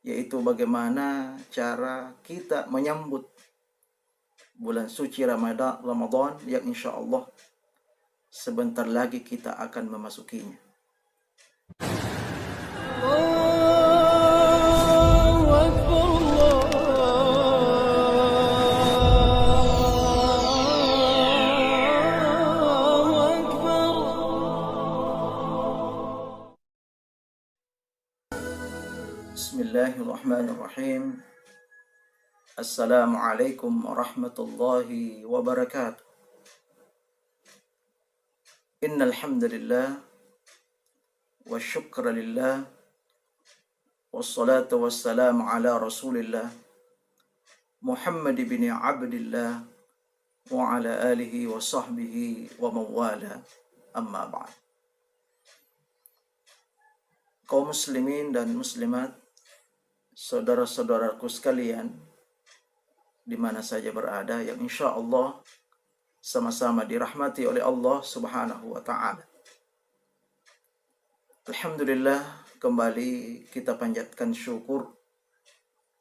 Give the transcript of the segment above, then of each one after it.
yaitu bagaimana cara kita menyambut bulan suci Ramadan yang insya Allah sebentar lagi kita akan memasukinya. Bismillahirrahmanirrahim. Assalamualaikum warahmatullahi wabarakatuh. Innal hamdalillah wa syukra lillah wassalatu wassalamu ala Rasulillah Muhammad bin Abdillah wa ala alihi wa sahbihi wa mawala, amma ba'd. Kaum muslimin dan muslimat, saudara-saudaraku sekalian, di mana saja berada, yang insya Allah sama-sama dirahmati oleh Allah Subhanahu wa Ta'ala. Alhamdulillah, kembali kita panjatkan syukur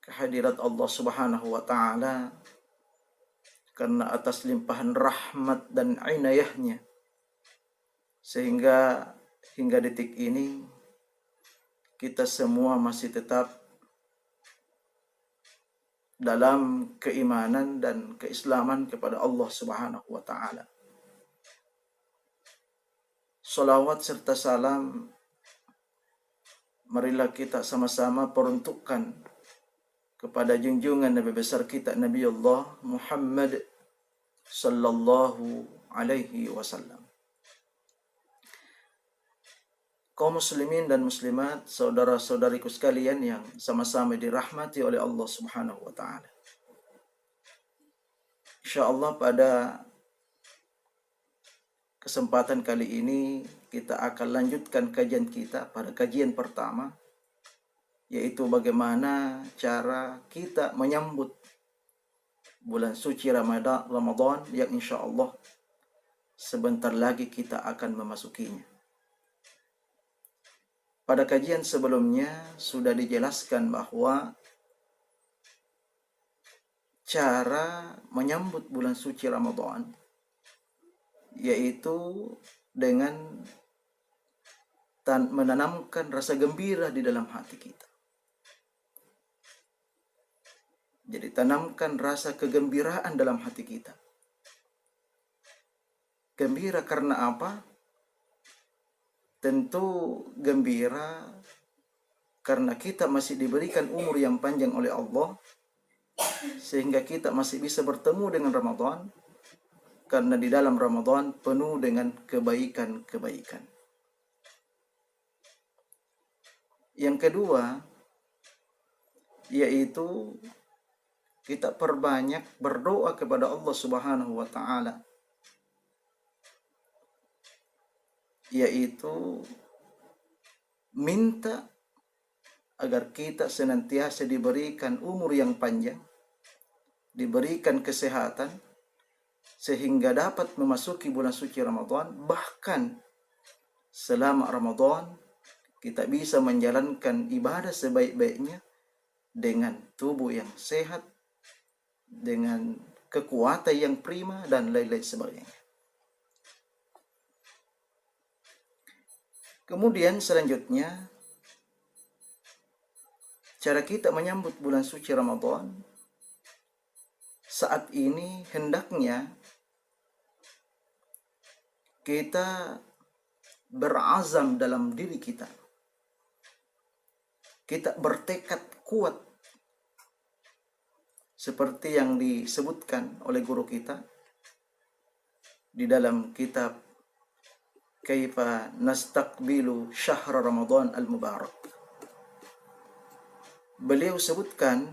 kehadirat Allah Subhanahu wa Ta'ala, karena atas limpahan rahmat dan inayahnya, sehingga hingga detik ini kita semua masih tetap dalam keimanan dan keislaman kepada Allah Subhanahu wa Ta'ala. Salawat serta salam marilah kita sama-sama peruntukkan kepada junjungan Nabi besar kita, Nabi Allah Muhammad sallallahu alaihi wasallam. Kaum muslimin dan muslimat, saudara-saudariku sekalian yang sama-sama dirahmati oleh Allah Subhanahu wa Ta'ala. Insyaallah pada kesempatan kali ini kita akan lanjutkan kajian kita pada kajian pertama, yaitu bagaimana cara kita menyambut bulan suci Ramadan yang insyaallah sebentar lagi kita akan memasukinya. Pada kajian sebelumnya sudah dijelaskan bahwa cara menyambut bulan suci Ramadan yaitu dengan menanamkan rasa gembira di dalam hati kita. Jadi tanamkan rasa kegembiraan dalam hati kita. Gembira karena apa? Tentu gembira karena kita masih diberikan umur yang panjang oleh Allah, sehingga kita masih bisa bertemu dengan Ramadan, karena di dalam Ramadan penuh dengan kebaikan-kebaikan. Yang kedua, yaitu kita perbanyak berdoa kepada Allah Subhanahu wa Ta'ala, yaitu minta agar kita senantiasa diberikan umur yang panjang, diberikan kesehatan, sehingga dapat memasuki bulan suci Ramadan. Bahkan selama Ramadan kita bisa menjalankan ibadah sebaik-baiknya dengan tubuh yang sehat, dengan kekuatan yang prima, dan lain-lain sebagainya. Kemudian selanjutnya, cara kita menyambut bulan suci Ramadan saat ini hendaknya kita berazam dalam diri kita. Kita bertekad kuat seperti yang disebutkan oleh guru kita di dalam kitab Kaifa Nastaqbilu Syahr Ramadan Al-Mubarak. Beliau sebutkan,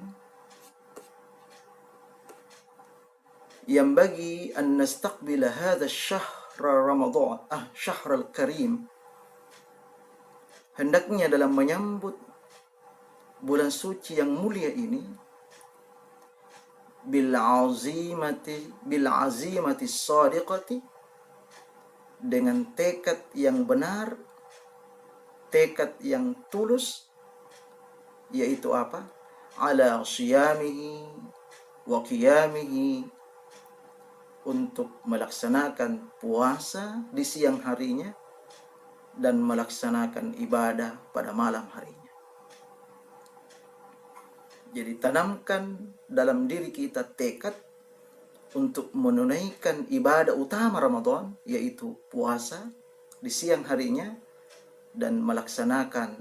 yang bagi an nastaqbila hadha syahr Ramadan, syahr al-karim, hendaknya dalam menyambut bulan suci yang mulia ini bil azimati sadiqati, dengan tekad yang benar, tekad yang tulus, yaitu apa? Ala siyamihi wa qiyamihi, untuk melaksanakan puasa di siang harinya dan melaksanakan ibadah pada malam harinya. Jadi tanamkan dalam diri kita tekad untuk menunaikan ibadah utama Ramadan, yaitu puasa di siang harinya dan melaksanakan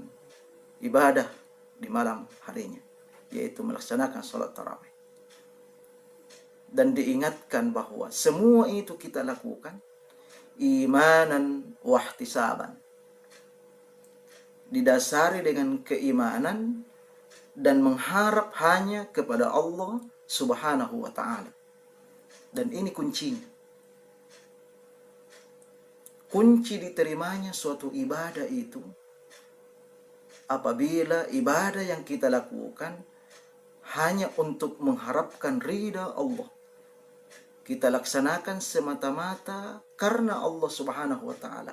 ibadah di malam harinya, yaitu melaksanakan sholat tarawih. Dan diingatkan bahwa semua itu kita lakukan imanan wahtisaban, didasari dengan keimanan dan mengharap hanya kepada Allah Subhanahu wa ta'ala. Dan ini kuncinya. Kunci diterimanya suatu ibadah itu apabila ibadah yang kita lakukan hanya untuk mengharapkan ridha Allah. Kita laksanakan semata-mata karena Allah Subhanahu wa ta'ala,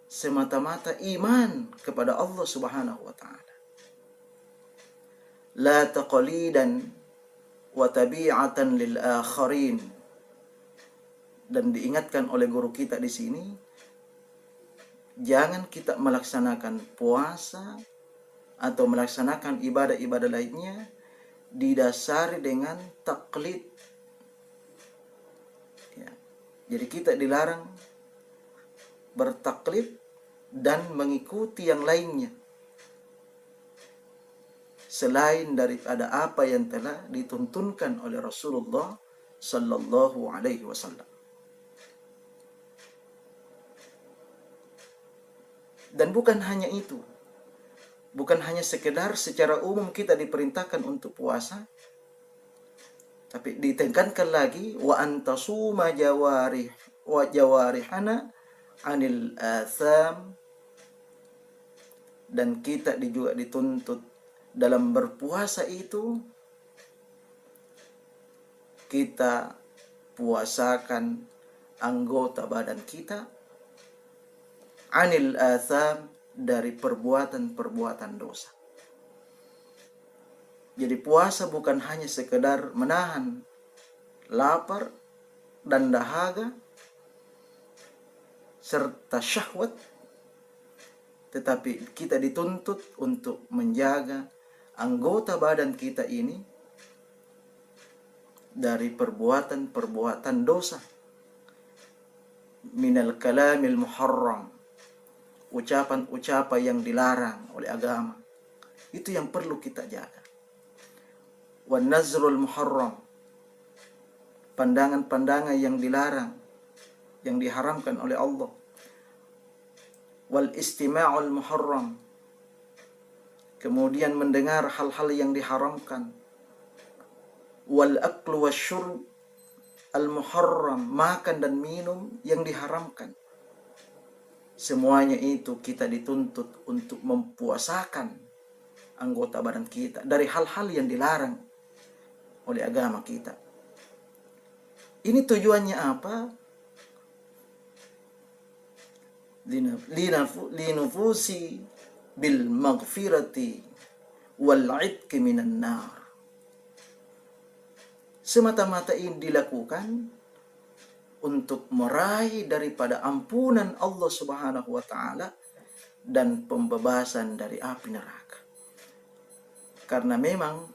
semata-mata iman kepada Allah Subhanahu wa ta'ala. La taqlidan wa tabi'atan lil akharin. Dan diingatkan oleh guru kita di sini, jangan kita melaksanakan puasa atau melaksanakan ibadah-ibadah lainnya didasari dengan taklid. Ya. Jadi kita dilarang bertaklid dan mengikuti yang lainnya selain daripada apa yang telah dituntunkan oleh Rasulullah sallallahu alaihi wasallam. Dan bukan hanya itu, bukan hanya sekedar secara umum kita diperintahkan untuk puasa, tapi ditekankan lagi wa antasuma jawarihana anil atham, dan kita juga dituntut dalam berpuasa itu kita puasakan anggota badan kita anil atham, dari perbuatan-perbuatan dosa. Jadi puasa bukan hanya sekedar menahan lapar dan dahaga serta syahwat, tetapi kita dituntut untuk menjaga anggota badan kita ini dari perbuatan-perbuatan dosa. Minal kalamil muharram, ucapan-ucapan yang dilarang oleh agama, itu yang perlu kita jaga. Wan nazrul muharram, pandangan-pandangan yang dilarang, yang diharamkan oleh Allah. Wal istima'ul muharram, kemudian mendengar hal-hal yang diharamkan. Wal aklu wasyurb al muharram, makan dan minum yang diharamkan. Semuanya itu kita dituntut untuk mempuasakan anggota badan kita dari hal-hal yang dilarang oleh agama kita. Ini tujuannya apa? Linufusi bil maghfirati wal 'idqi minan nar. Semata-mata ini dilakukan untuk meraih daripada ampunan Allah Subhanahu wa ta'ala dan pembebasan dari api neraka. Karena memang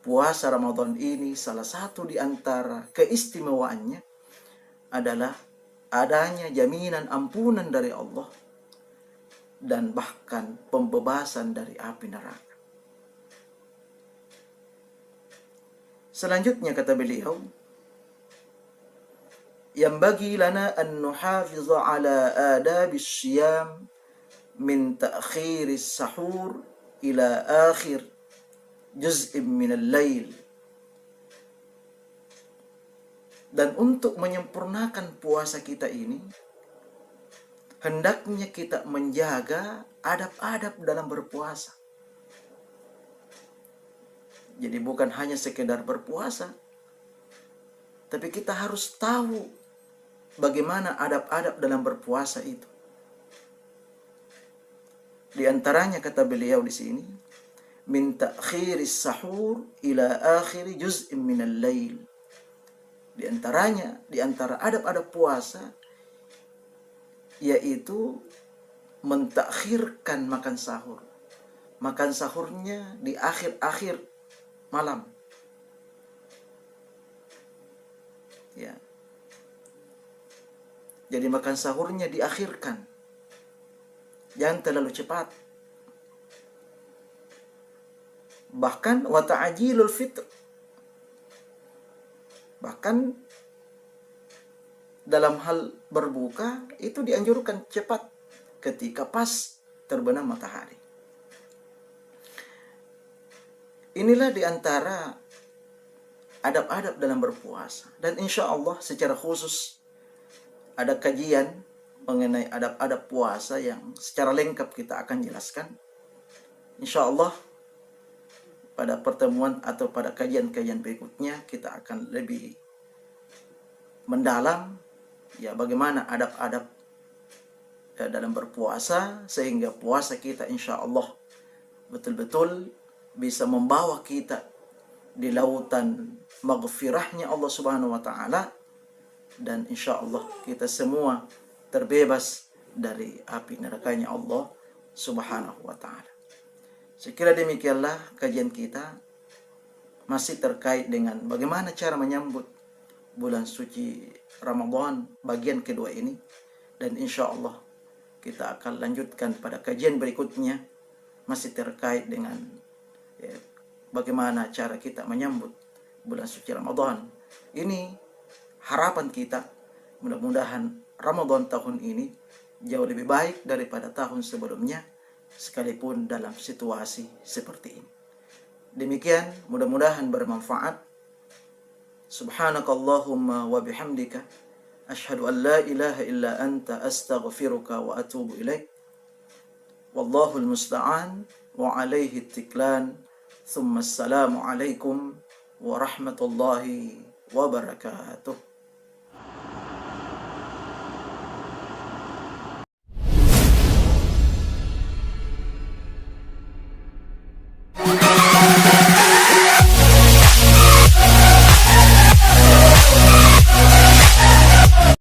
puasa Ramadan ini salah satu di antara keistimewaannya adalah adanya jaminan ampunan dari Allah dan bahkan pembebasan dari api neraka. Selanjutnya kata beliau, yang bagi lana an nuhafiza ala adabis siyam min ta'khiris sahur ila akhir juz'in minal lail. Dan untuk menyempurnakan puasa kita ini, hendaknya kita menjaga adab-adab dalam berpuasa. Jadi bukan hanya sekedar berpuasa, tapi kita harus tahu bagaimana adab-adab dalam berpuasa itu. Di antaranya kata beliau di sini, min ta'khiris sahur ila akhir juz'in minal lail. Di antaranya, di antara adab-adab puasa, yaitu mentakhirkan makan sahur. Makan sahurnya di akhir-akhir malam. Ya. Jadi makan sahurnya diakhirkan. Jangan terlalu cepat. Bahkan wa ta'jilul fitr. Bahkan dalam hal berbuka itu dianjurkan cepat ketika pas terbenam matahari. Inilah diantara adab-adab dalam berpuasa. Dan insya Allah secara khusus ada kajian mengenai adab-adab puasa yang secara lengkap kita akan jelaskan. Insya Allah pada pertemuan atau pada kajian-kajian berikutnya kita akan lebih mendalam ya bagaimana adab-adab dalam berpuasa sehingga puasa kita insya Allah betul-betul bisa membawa kita di lautan maghfirahnya Allah Subhanahu wa taala, dan insya Allah kita semua terbebas dari api nerakanya Allah Subhanahu wa taala. Sekira demikianlah kajian kita masih terkait dengan bagaimana cara menyambut bulan suci Ramadan bagian kedua ini, dan insya Allah kita akan lanjutkan pada kajian berikutnya masih terkait dengan bagaimana cara kita menyambut bulan suci Ramadan. Ini harapan kita, mudah-mudahan Ramadan tahun ini jauh lebih baik daripada tahun sebelumnya, sekalipun dalam situasi seperti ini. Demikian, mudah-mudahan bermanfaat. Subhanakallahumma wa bihamdika asyhadu an la ilaha illa anta astaghfiruka wa atubu ilaik. Wallahul musta'an wa alaihi tiklan. Thumma assalamu alaikum warahmatullahi wabarakatuh.